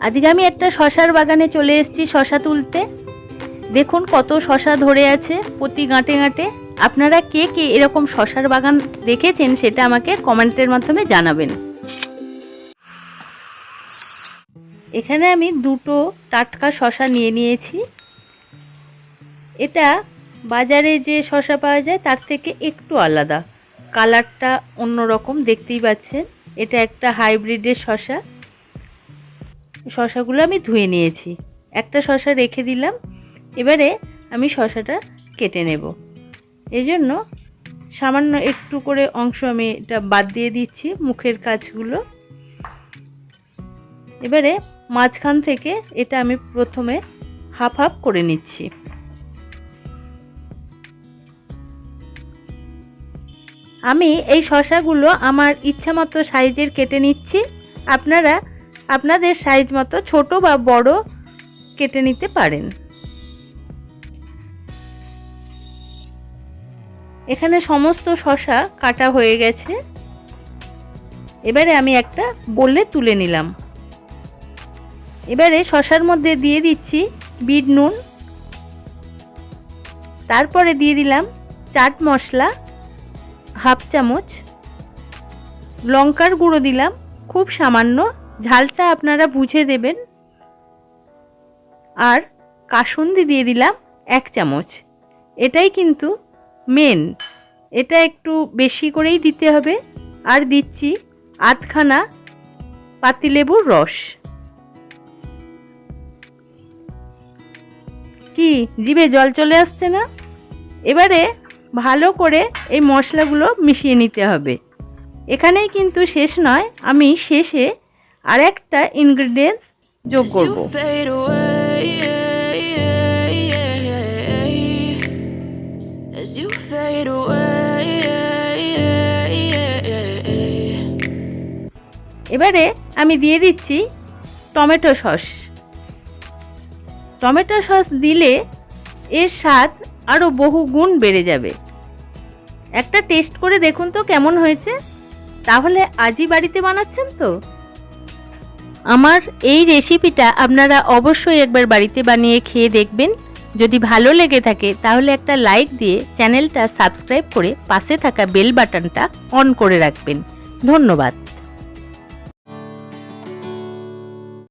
আজকে আমি একটা শশার বাগানে চলে এসেছি শশা তুলতে। দেখুন কত শশা ধরে আছে প্রতি গাঁটে গাঁটে। আপনারা কে কে এরকম শশার বাগান দেখেছেন সেটা আমাকে কমেন্টের মাধ্যমে জানাবেন। এখানে আমি দুটো টাটকা শশা নিয়ে নিয়েছি। এটা বাজারে যে শশা পাওয়া যায় তার থেকে একটু আলাদা, কালারটা অন্যরকম, দেখতেই পাচ্ছেন। এটা একটা হাইব্রিডের শশা। শশাগুলো আমি ধুয়ে নিয়েছি, একটা শশা রেখে দিলাম। এবারে আমি শশাটা কেটে নেব। এজন্য সামান্য একটু করে অংশ আমি এটা বাদ দিয়ে দিচ্ছি, মুখের কাছগুলো। এবারে মাঝখান থেকে এটা আমি প্রথমে হাফ হাফ করে নিচ্ছি। আমি এই শশাগুলো আমার ইচ্ছা মতো সাইজের কেটে নিচ্ছি। আপনারা আপনাদের সাইজ মতো ছোট বা বড় কেটে নিতে পারেন। এখানে সমস্ত শশা কাটা হয়ে গেছে। এবারে আমি একটা বোলে তুলে নিলাম। এবারে শশার মধ্যে দিয়ে দিচ্ছি বিট নুন, তারপরে দিয়ে দিলাম চাট মশলা হাফ চামচ, লঙ্কার গুঁড়ো দিলাম খুব সামান্য, ঝালটা আপনারা বুঝে দেবেন, আর কাসুন্দি দিয়ে দিলাম 1 চামচ। এটাই কিন্তু মেন, এটা একটু বেশি করেই দিতে হবে। আর দিচ্ছি আধখানা পাতিলেবুর রস। কি জিভে জল চলে আসছে না? এবারে ভালো করে এই মশলাগুলো মিশিয়ে নিতে হবে। এখানেই কিন্তু শেষ নয়, আমি শেষে আর একটা ইনগ্রেডিয়েন্টস যোগ করব। এবারে আমি দিয়ে দিচ্ছি টমেটো সস। টমেটো সস দিলে এর স্বাদ আরও বহু গুণ বেড়ে যাবে। একটা টেস্ট করে দেখুন তো কেমন হয়েছে। তাহলে আজই বাড়িতে বানাচ্ছেন তো? আমার এই রেসিপিটা আপনারা অবশ্যই একবার বাড়িতে বানিয়ে খেয়ে দেখবেন। যদি ভালো লেগে থাকে তাহলে একটা লাইক দিয়ে চ্যানেলটা সাবস্ক্রাইব করে পাশে থাকা বেল বাটনটা অন করে রাখবেন। ধন্যবাদ।